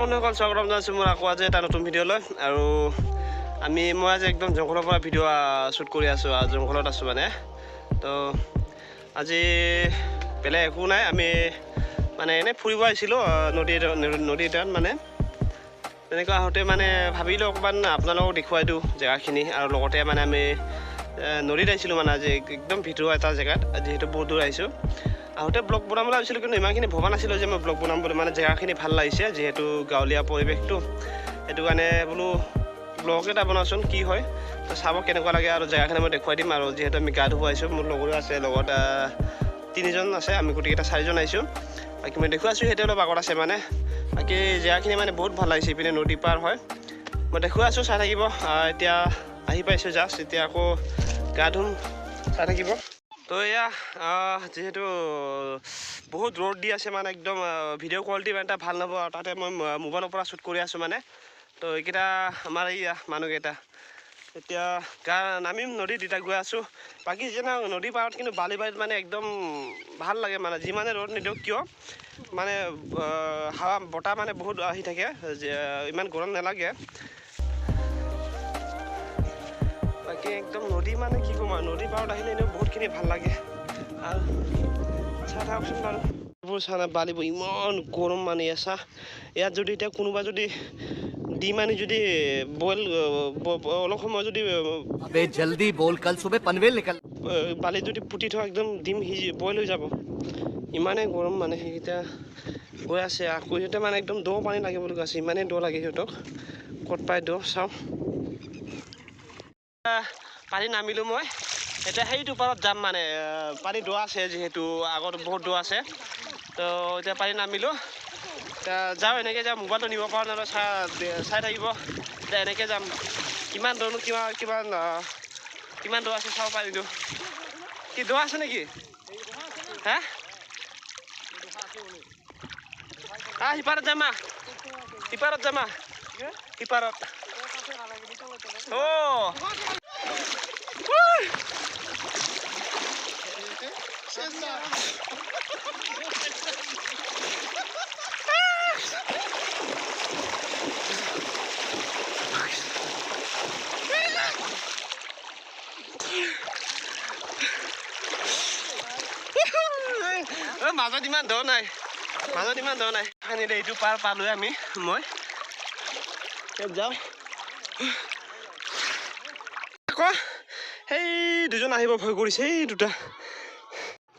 বন্ধুসকল স্বাগতম জনাইছোঁ মোৰ আকৌ আজি এটা নতুন ভিডিঅ'লৈ আৰু মই আজি একদম জংঘলৰ পৰা ভিডিঅ' শ্বুট কৰি আছোঁ জংঘলত আছোঁ মানে তো আজি বেলেগ একো নাই আমি মানে এনেই ফুৰিব আহিছিলোঁ নদী এটাত মানে তেনেকুৱা আহোঁতে মানে ভাবিলোঁ অকণমান আপোনালোকক দেখুৱাই দিওঁ জেগাখিনি আৰু লগতে মানে আমি নদীত আহিছিলোঁ মানে আজি একদম ভিতৰুৱা এটা জেগাত যিহেতু বহুত দূৰ আহিছোঁ আহোঁতে ব্লগ বনাবলৈ ভাবিছিলোঁ কিন্তু ইমানখিনি ভবা নাছিলোঁ যে মই ব্লগ বনাম বুলি মানে জেগাখিনি ভাল লাগিছে যিহেতু গাঁৱলীয়া পৰিৱেশটো সেইটো কাৰণে বোলো ব্লগ এটা বনাওঁচোন কি হয় তো চাব কেনেকুৱা লাগে আৰু জেগাখিনি মই দেখুৱাই দিম আৰু যিহেতু আমি গা ধুব আহিছোঁ মোৰ লগৰো আছে লগত 3জন আছে আমি গোটেইকেইটা 4জন আহিছোঁ বাকী মই দেখুৱাইছোঁ সেইটো অলপ আগত আছে মানে বাকী জেগাখিনি মানে বহুত ভাল লাগিছে ইপিনে নদী পাৰ হয় মই দেখুৱাই আছোঁ চাই থাকিব এতিয়া আহি পাইছোঁ জাষ্ট এতিয়া আকৌ গা ধুম চাই থাকিব তো এয়া যিহেতু বহুত ৰ'দ দি আছে মানে একদম ভিডিঅ' কোৱালিটি ইমান এটা ভাল নহ'ব আৰু তাতে মই মোবাইলৰ পৰা শ্বুট কৰি আছোঁ মানে তো এইকেইটা আমাৰ এইয়া মানুহকেইটা এতিয়া গা নামিম নদীত এতিয়া গৈ আছোঁ বাকী যেনে নদী পাৰত কিন্তু বালিত মানে একদম ভাল লাগে মানে যিমানে ৰ'দ নিদিয়ক কিয় মানে হাৱা বতাহ মানে বহুত আহি থাকে ইমান গৰম নালাগে বাকী একদম নদী মানে কি ক'ম আৰু নদী পাৰত আহিলে এনেও বহুতখিনি ভাল লাগে আৰু চাহ থাককচোন বাৰু এইবোৰ চাহ বালিবোৰ ইমান গৰম মানে চাহ ইয়াত যদি এতিয়া কোনোবা যদি ডিম আনি যদি বইল অলপ সময় যদি জলদি বল কাল সুবে পনভেল নিকল বালিত যদি পুতি থোৱা একদম ডিম বইল হৈ যাব ইমানেই গৰম মানে সেইকেইটা গৈ আছে আকৌ সিহঁতে মানে একদম দ পানী লাগে বুলি কৈছে ইমানেই দ লাগে সিহঁতক ক'ত পাই দ চাওঁ পানী নামিলোঁ মই এতিয়া সেইটো পাৰত যাম মানে পানী দ আছে যিহেতু আগত বহুত দ আছে তো এতিয়া পানী নামিলোঁ এতিয়া যাওঁ এনেকৈ যাম মোবাইলটো নিব পৰা নহ'লে চাই থাকিব এতিয়া এনেকৈ যাম কিমান দৌৰো কিমান দ আছে চাব পাৰিলোঁ কি দ আছে নেকি হা সিপাৰত যামা সিপাৰত মাজত ইমান দ নাই আনিলে এইটো পাৰ পালোৱে আমি মই যাওঁ আকৌ সেই দুজন আহিব ভয় কৰিছে এই দুটা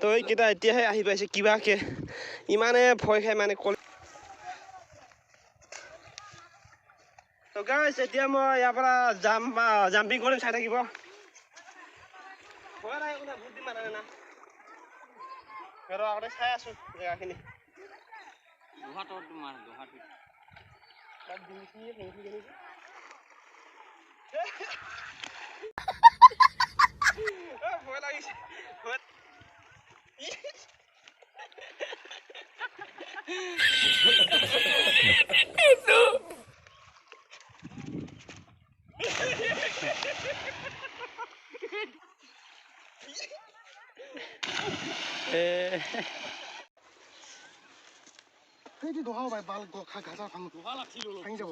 তো এইকেইটা এতিয়াহে আহি পাইছে কিবাকে ইমানে ভয় খাই মানে তো গাইছ এতিয়া মই ইয়াৰ পৰা জাম্পিং কৰিম চাই থাকিব ভয় নাই কোনে ভূত দিম মানে না ঘৰৰ আগতে চাই আছোঁ জেগাখিনি ভয় লাগিছে সেইটো দহাও ভাই বাল ঘাটা ভাঙি যাব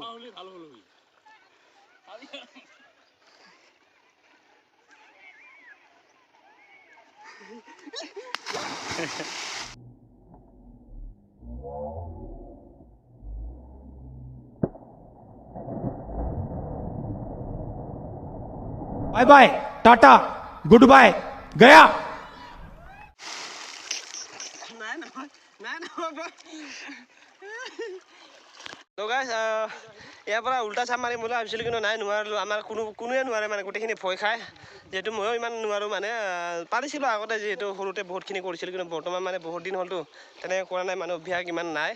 bye bye tata goodbye गया তো গাইছ ইয়াৰ পৰা উল্টা চাপ মাৰিম বুলি ভাবিছিলোঁ কিন্তু নাই নোৱাৰিলোঁ আমাৰ কোনোৱে নোৱাৰে মানে গোটেইখিনি ভয় খায় যিহেতু ময়ো ইমান নোৱাৰোঁ মানে পাৰিছিলোঁ আগতে যিহেতু সৰুতে বহুতখিনি কৰিছিলোঁ কিন্তু বৰ্তমান মানে বহুত দিন হ'লতো তেনেকৈ কৰা নাই মানুহ অভ্যাস ইমান নাই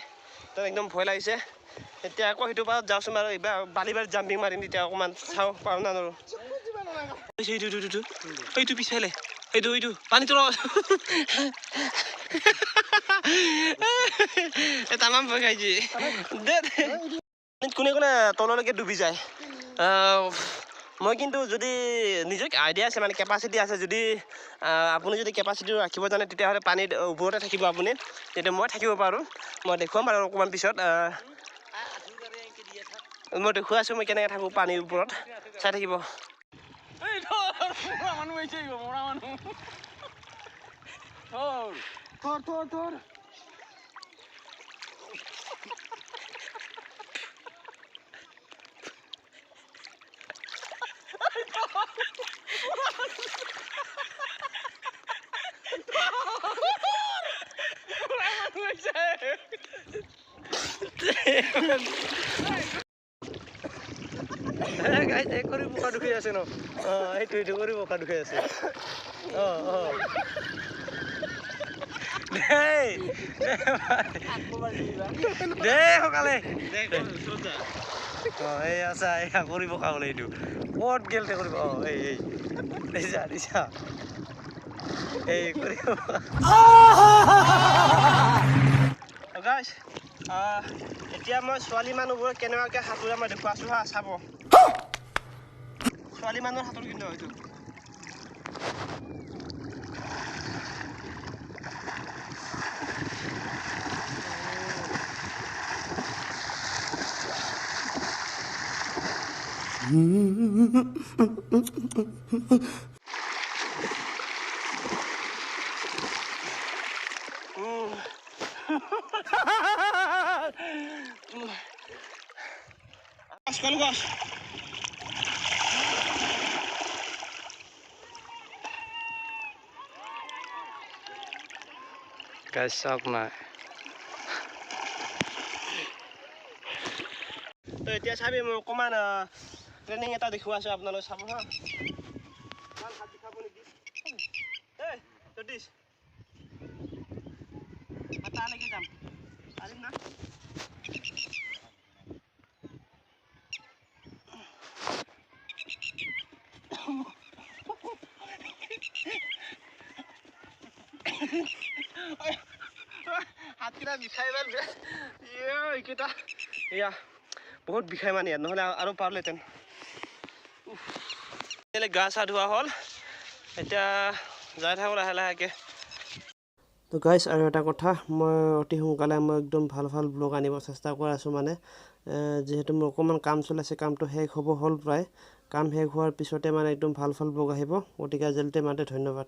তো একদম ভয় লাগিছে এতিয়া আকৌ সেইটো পাৰত যাওঁচোন আৰু এইবাৰ বালিত জাম্পিং মাৰিম তেতিয়া অকণমান চাওঁ পাৰোঁ না নোৱাৰোঁ এইটো পিছফালে এইটো পানী তলত তামাম ভয় খাইছে কোনে কোনে তললৈকে ডুবি যায় মই কিন্তু যদি নিজৰ আইডিয়া আছে মানে কেপাচিটি আছে যদি আপুনি যদি কেপাচিটি ৰাখিব জানে তেতিয়াহ'লে পানীত ওপৰতে থাকিব আপুনি তেতিয়া মই থাকিব পাৰোঁ মই দেখুৱাম বাৰু অকণমান পিছত মই দেখুৱাই আছোঁ মই কেনেকৈ থাকোঁ পানীৰ ওপৰত চাই থাকিব ধৰ কৰি বোকা দুখাই আছে ন এইটো কৰি বোকা দুখাই আছে দে সকালে এই আছা এয়া কৰিব খাবলৈ এইটো ক'ত গেলতে কৰিব এই যা দিছা এই কৰিব গাইছ এতিয়া মই ছোৱালী মানুহবোৰক কেনেকুৱাকৈ সাঁতোৰা মই দেখুৱাইছোঁ হা চাব ছোৱালী মানুহৰ সাঁতোৰ কিন্তু হয়তো Gash. Guys, stop now. তো এতিয়া চাবি মই অকণমান ট্ৰেইনিং এটা দেখুৱাই আছোঁ আপোনালোকে চাব হা ভাল হাত দেখাব নেকি এই জটিছ তালৈকে যাম পাৰিম না হাতকেইটা বিষাই ইমান এইকেইটা এয়া বহুত বিষাই মানে ইয়াত নহ'লে আৰু পাৰিলেহেঁতেন গা চা ধোৱা হ'ল এতিয়া যাই থাকোঁ লাহে লাহেকৈ তো গাইছ আৰু এটা কথা মই অতি সোনকালে মই একদম ভাল ভাল ব্লগ আনিব চেষ্টা কৰি আছোঁ মানে যিহেতু মোৰ অকণমান কাম চলি আছে কামটো শেষ হ'ব হ'ল প্ৰায় কাম শেষ হোৱাৰ পিছতে মানে একদম ভাল ভাল ব্লগ আহিব গতিকে আজিলৈকে মাতে ধন্যবাদ